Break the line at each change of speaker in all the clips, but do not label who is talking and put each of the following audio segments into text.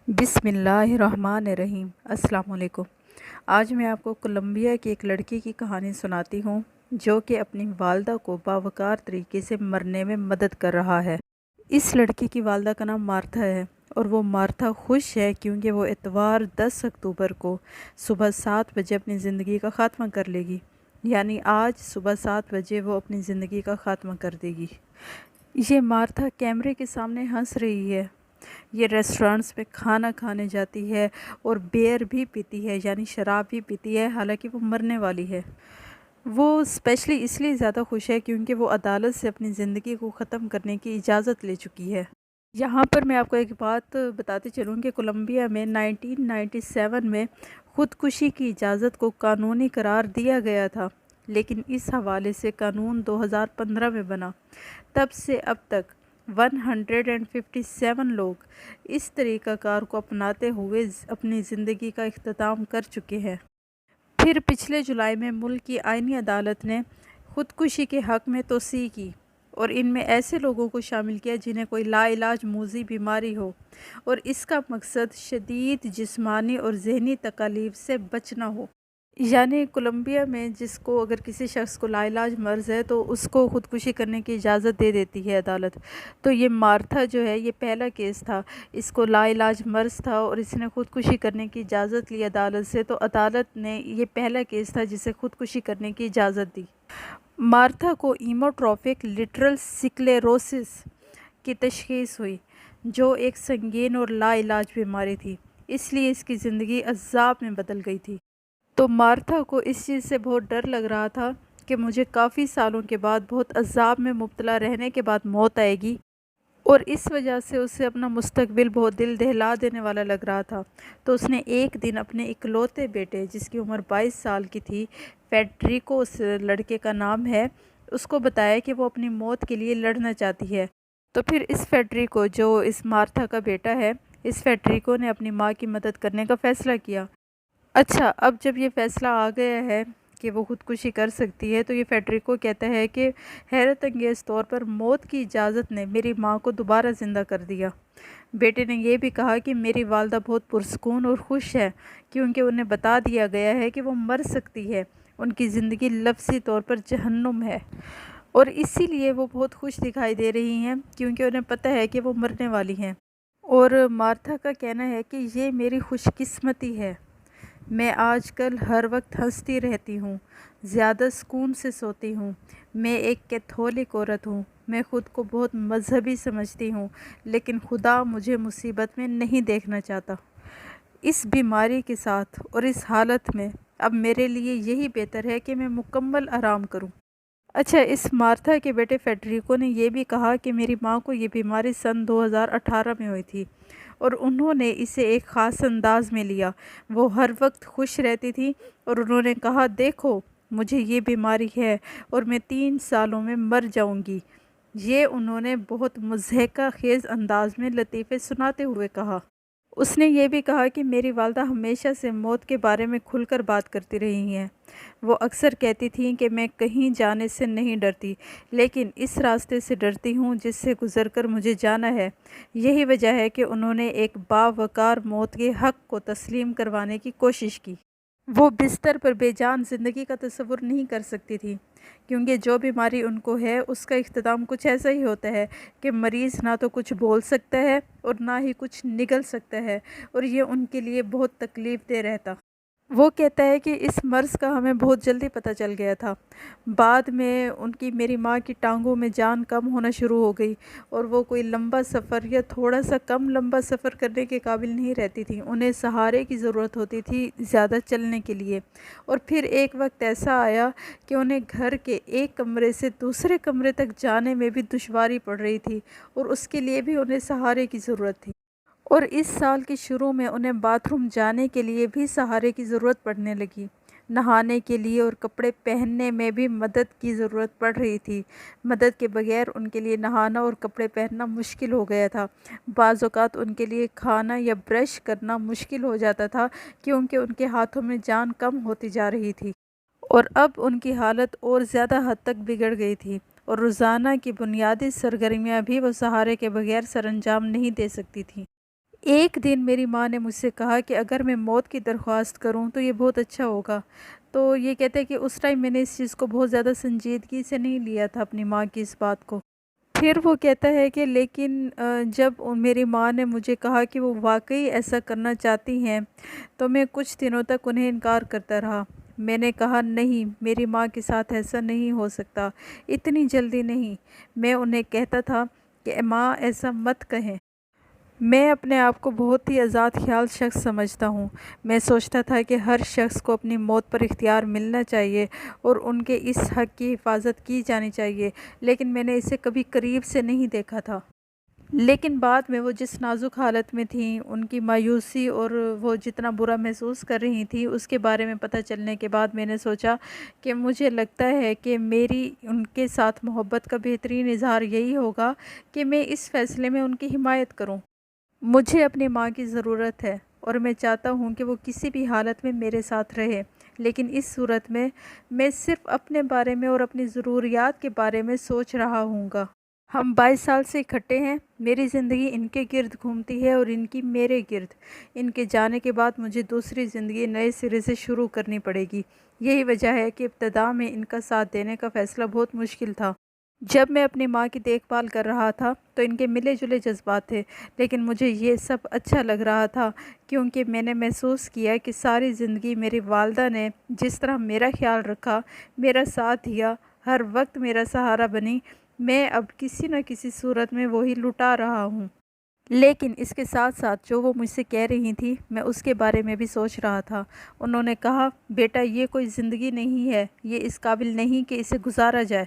بسم اللہ الرحمن الرحیم۔ السلام علیکم۔ آج میں آپ کو کولمبیا کی ایک لڑکی کی کہانی سناتی ہوں جو کہ اپنی والدہ کو باوقار طریقے سے مرنے میں مدد کر رہا ہے۔ اس لڑکی کی والدہ کا نام مارتھا ہے اور وہ مارتھا خوش ہے کیونکہ وہ اتوار 10 اکتوبر کو صبح 7 بجے اپنی زندگی کا خاتمہ کر لے گی، یعنی آج صبح 7 بجے وہ اپنی زندگی کا خاتمہ کر دے گی۔ یہ مارتھا کیمرے کے سامنے ہنس رہی ہے۔ یہ ریسٹورانٹس میں کھانا کھانے جاتی ہے اور بیئر بھی پیتی ہے، یعنی شراب بھی پیتی ہے، حالانکہ وہ مرنے والی ہے۔ وہ اسپیشلی اس لیے زیادہ خوش ہے کیونکہ وہ عدالت سے اپنی زندگی کو ختم کرنے کی اجازت لے چکی ہے۔ یہاں پر میں آپ کو ایک بات بتاتے چلوں کہ کولمبیا میں 1997 میں خودکشی کی اجازت کو قانونی قرار دیا گیا تھا، لیکن اس حوالے سے قانون 2015 میں بنا۔ تب سے اب تک 157 لوگ اس طریقہ کار کو اپناتے ہوئے اپنی زندگی کا اختتام کر چکے ہیں۔ پھر پچھلے جولائی میں ملک کی آئینی عدالت نے خودکشی کے حق میں توسیع کی اور ان میں ایسے لوگوں کو شامل کیا جنہیں کوئی لا علاج موذی بیماری ہو اور اس کا مقصد شدید جسمانی اور ذہنی تکالیف سے بچنا ہو۔ یعنی کولمبیا میں جس کو اگر کسی شخص کو لا علاج مرض ہے تو اس کو خودکشی کرنے کی اجازت دے دیتی ہے عدالت۔ تو یہ مارتھا جو ہے یہ پہلا کیس تھا، اس کو لا علاج مرض تھا اور اس نے خودکشی کرنے کی اجازت لی عدالت سے، تو عدالت نے یہ پہلا کیس تھا جسے خودکشی کرنے کی اجازت دی۔ مارتھا کو ایموٹروفک لیٹرل سکلیروسس کی تشخیص ہوئی جو ایک سنگین اور لا علاج بیماری تھی، اس لیے اس کی زندگی عذاب میں بدل گئی تھی۔ تو مارتھا کو اس چیز سے بہت ڈر لگ رہا تھا کہ مجھے کافی سالوں کے بعد بہت عذاب میں مبتلا رہنے کے بعد موت آئے گی، اور اس وجہ سے اسے اپنا مستقبل بہت دل دہلا دینے والا لگ رہا تھا۔ تو اس نے ایک دن اپنے اکلوتے بیٹے جس کی عمر 22 سال کی تھی، فیڈریکو اس لڑکے کا نام ہے، اس کو بتایا کہ وہ اپنی موت کے لیے لڑنا چاہتی ہے۔ تو پھر اس فیڈریکو جو اس مارتھا کا بیٹا ہے، اس فیڈریکو نے اپنی ماں کی مدد کرنے کا فیصلہ کیا۔ اچھا، اب جب یہ فیصلہ آ گیا ہے کہ وہ خودکشی کر سکتی ہے تو یہ فیڈریکو کہتا ہے کہ حیرت انگیز طور پر موت کی اجازت نے میری ماں کو دوبارہ زندہ کر دیا۔ بیٹے نے یہ بھی کہا کہ میری والدہ بہت پرسکون اور خوش ہے کیونکہ انہیں بتا دیا گیا ہے کہ وہ مر سکتی ہے، ان کی زندگی لفظی طور پر جہنم ہے، اور اسی لیے وہ بہت خوش دکھائی دے رہی ہیں کیونکہ انہیں پتہ ہے کہ وہ مرنے والی ہیں۔ اور مارتھا کا کہنا ہے کہ یہ میری خوش قسمتی ہے، میں آج کل ہر وقت ہنستی رہتی ہوں، زیادہ سکون سے سوتی ہوں، میں ایک کیتھولک عورت ہوں، میں خود کو بہت مذہبی سمجھتی ہوں، لیکن خدا مجھے مصیبت میں نہیں دیکھنا چاہتا۔ اس بیماری کے ساتھ اور اس حالت میں اب میرے لیے یہی بہتر ہے کہ میں مکمل آرام کروں۔ اچھا، اس مارتھا کے بیٹے فیڈریکو نے یہ بھی کہا کہ میری ماں کو یہ بیماری سن 2018 میں ہوئی تھی اور انہوں نے اسے ایک خاص انداز میں لیا، وہ ہر وقت خوش رہتی تھی اور انہوں نے کہا دیکھو مجھے یہ بیماری ہے اور میں 3 سالوں میں مر جاؤں گی۔ یہ انہوں نے بہت مضحکہ خیز انداز میں لطیفے سناتے ہوئے کہا۔ اس نے یہ بھی کہا کہ میری والدہ ہمیشہ سے موت کے بارے میں کھل کر بات کرتی رہی ہیں، وہ اکثر کہتی تھیں کہ میں کہیں جانے سے نہیں ڈرتی، لیکن اس راستے سے ڈرتی ہوں جس سے گزر کر مجھے جانا ہے۔ یہی وجہ ہے کہ انہوں نے ایک باوقار موت کے حق کو تسلیم کروانے کی کوشش کی۔ وہ بستر پر بے جان زندگی کا تصور نہیں کر سکتی تھی کیونکہ جو بیماری ان کو ہے اس کا اختتام کچھ ایسا ہی ہوتا ہے کہ مریض نہ تو کچھ بول سکتا ہے اور نہ ہی کچھ نگل سکتا ہے، اور یہ ان کے لیے بہت تکلیف دہ رہتا۔ وہ کہتا ہے کہ اس مرض کا ہمیں بہت جلدی پتہ چل گیا تھا، بعد میں ان کی میری ماں کی ٹانگوں میں جان کم ہونا شروع ہو گئی اور وہ کوئی لمبا سفر یا تھوڑا سا کم لمبا سفر کرنے کے قابل نہیں رہتی تھیں، انہیں سہارے کی ضرورت ہوتی تھی زیادہ چلنے کے لیے۔ اور پھر ایک وقت ایسا آیا کہ انہیں گھر کے ایک کمرے سے دوسرے کمرے تک جانے میں بھی دشواری پڑ رہی تھی اور اس کے لیے بھی انہیں سہارے کی ضرورت تھی۔ اور اس سال کے شروع میں انہیں باتھ روم جانے کے لیے بھی سہارے کی ضرورت پڑنے لگی، نہانے کے لیے اور کپڑے پہننے میں بھی مدد کی ضرورت پڑ رہی تھی۔ مدد کے بغیر ان کے لیے نہانا اور کپڑے پہننا مشکل ہو گیا تھا، بعض اوقات ان کے لیے کھانا یا برش کرنا مشکل ہو جاتا تھا کیونکہ ان کے ہاتھوں میں جان کم ہوتی جا رہی تھی، اور اب ان کی حالت اور زیادہ حد تک بگڑ گئی تھی اور روزانہ کی بنیادی سرگرمیاں بھی وہ سہارے کے بغیر سر انجام نہیں دے سکتی تھیں۔ ایک دن میری ماں نے مجھ سے کہا کہ اگر میں موت کی درخواست کروں تو یہ بہت اچھا ہوگا۔ تو یہ کہتے ہیں کہ اس ٹائم میں نے اس چیز کو بہت زیادہ سنجیدگی سے نہیں لیا تھا، اپنی ماں کی اس بات کو۔ پھر وہ کہتا ہے کہ لیکن جب میری ماں نے مجھے کہا کہ وہ واقعی ایسا کرنا چاہتی ہیں تو میں کچھ دنوں تک انہیں انکار کرتا رہا۔ میں نے کہا نہیں، میری ماں کے ساتھ ایسا نہیں ہو سکتا، اتنی جلدی نہیں۔ میں انہیں کہتا تھا کہ ماں ایسا مت کہیں۔ میں اپنے آپ کو بہت ہی آزاد خیال شخص سمجھتا ہوں۔ میں سوچتا تھا کہ ہر شخص کو اپنی موت پر اختیار ملنا چاہیے اور ان کے اس حق کی حفاظت کی جانی چاہیے، لیکن میں نے اسے کبھی قریب سے نہیں دیکھا تھا۔ لیکن بعد میں وہ جس نازک حالت میں تھیں، ان کی مایوسی اور وہ جتنا برا محسوس کر رہی تھیں، اس کے بارے میں پتہ چلنے کے بعد میں نے سوچا کہ مجھے لگتا ہے کہ میری ان کے ساتھ محبت کا بہترین اظہار یہی ہوگا کہ میں اس فیصلے میں ان کی حمایت کروں۔ مجھے اپنی ماں کی ضرورت ہے اور میں چاہتا ہوں کہ وہ کسی بھی حالت میں میرے ساتھ رہے، لیکن اس صورت میں صرف اپنے بارے میں اور اپنی ضروریات کے بارے میں سوچ رہا ہوں گا۔ ہم 22 سال سے اکٹھے ہیں، میری زندگی ان کے گرد گھومتی ہے اور ان کی میرے گرد۔ ان کے جانے کے بعد مجھے دوسری زندگی نئے سرے سے شروع کرنی پڑے گی۔ یہی وجہ ہے کہ ابتدا میں ان کا ساتھ دینے کا فیصلہ بہت مشکل تھا۔ جب میں اپنی ماں کی دیکھ بھال کر رہا تھا تو ان کے ملے جلے جذبات تھے، لیکن مجھے یہ سب اچھا لگ رہا تھا کیونکہ میں نے محسوس کیا کہ ساری زندگی میری والدہ نے جس طرح میرا خیال رکھا، میرا ساتھ دیا، ہر وقت میرا سہارا بنی، میں اب کسی نہ کسی صورت میں وہی لٹا رہا ہوں۔ لیکن اس کے ساتھ ساتھ جو وہ مجھ سے کہہ رہی تھی، میں اس کے بارے میں بھی سوچ رہا تھا۔ انہوں نے کہا، بیٹا یہ کوئی زندگی نہیں ہے، یہ اس قابل نہیں کہ اسے گزارا جائے۔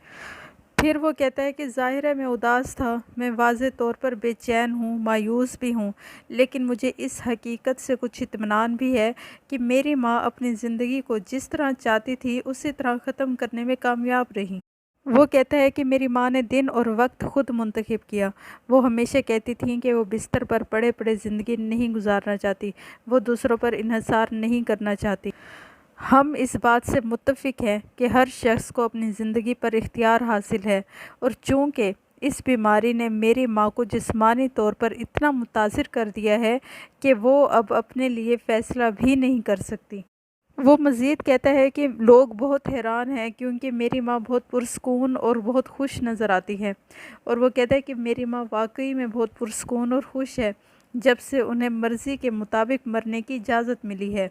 پھر وہ کہتا ہے کہ ظاہر ہے میں اداس تھا، میں واضح طور پر بے چین ہوں، مایوس بھی ہوں، لیکن مجھے اس حقیقت سے کچھ اطمینان بھی ہے کہ میری ماں اپنی زندگی کو جس طرح چاہتی تھی اسی طرح ختم کرنے میں کامیاب رہی۔ وہ کہتا ہے کہ میری ماں نے دن اور وقت خود منتخب کیا۔ وہ ہمیشہ کہتی تھیں کہ وہ بستر پر پڑے پڑے زندگی نہیں گزارنا چاہتی، وہ دوسروں پر انحصار نہیں کرنا چاہتی۔ ہم اس بات سے متفق ہیں کہ ہر شخص کو اپنی زندگی پر اختیار حاصل ہے، اور چونکہ اس بیماری نے میری ماں کو جسمانی طور پر اتنا متاثر کر دیا ہے کہ وہ اب اپنے لیے فیصلہ بھی نہیں کر سکتی۔ وہ مزید کہتا ہے کہ لوگ بہت حیران ہیں کیونکہ میری ماں بہت پرسکون اور بہت خوش نظر آتی ہے، اور وہ کہتا ہے کہ میری ماں واقعی میں بہت پرسکون اور خوش ہے جب سے انہیں مرضی کے مطابق مرنے کی اجازت ملی ہے،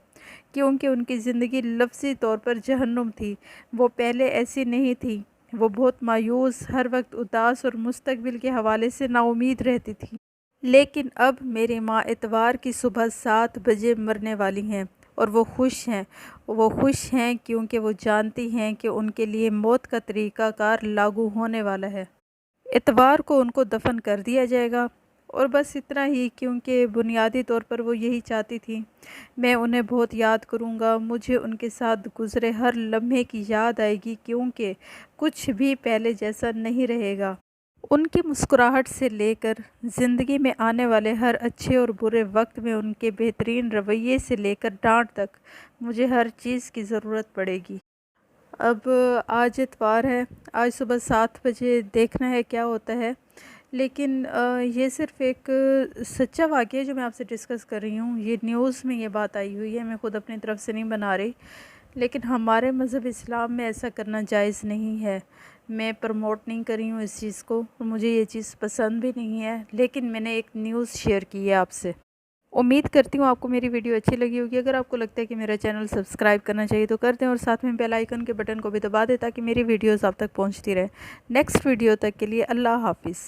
کیونکہ ان کی زندگی لفظی طور پر جہنم تھی۔ وہ پہلے ایسی نہیں تھی، وہ بہت مایوس، ہر وقت اداس اور مستقبل کے حوالے سے نا امید رہتی تھی۔ لیکن اب میری ماں اتوار کی صبح 7 بجے مرنے والی ہیں، اور وہ خوش ہیں۔ وہ خوش ہیں کیونکہ وہ جانتی ہیں کہ ان کے لیے موت کا طریقہ کار لاگو ہونے والا ہے۔ اتوار کو ان کو دفن کر دیا جائے گا، اور بس اتنا ہی، کیونکہ بنیادی طور پر وہ یہی چاہتی تھی۔ میں انہیں بہت یاد کروں گا، مجھے ان کے ساتھ گزرے ہر لمحے کی یاد آئے گی، کیونکہ کچھ بھی پہلے جیسا نہیں رہے گا۔ ان کی مسکراہٹ سے لے کر زندگی میں آنے والے ہر اچھے اور برے وقت میں ان کے بہترین رویے سے لے کر ڈانٹ تک، مجھے ہر چیز کی ضرورت پڑے گی۔ اب آج اتوار ہے، آج صبح 7 بجے دیکھنا ہے کیا ہوتا ہے، لیکن یہ صرف ایک سچا واقعہ ہے جو میں آپ سے ڈسکس کر رہی ہوں۔ یہ نیوز میں یہ بات آئی ہوئی ہے، میں خود اپنی طرف سے نہیں بنا رہی، لیکن ہمارے مذہب اسلام میں ایسا کرنا جائز نہیں ہے۔ میں پروموٹ نہیں کر رہی ہوں اس چیز کو، اور مجھے یہ چیز پسند بھی نہیں ہے، لیکن میں نے ایک نیوز شیئر کی ہے آپ سے۔ امید کرتی ہوں آپ کو میری ویڈیو اچھی لگی ہوگی۔ اگر آپ کو لگتا ہے کہ میرا چینل سبسکرائب کرنا چاہیے تو کر دیں، اور ساتھ میں بیل آئیکن کے بٹن کو بھی دبا دیں تاکہ میری ویڈیوز آپ تک پہنچتی رہے۔ نیکسٹ ویڈیو تک کے لیے اللہ حافظ۔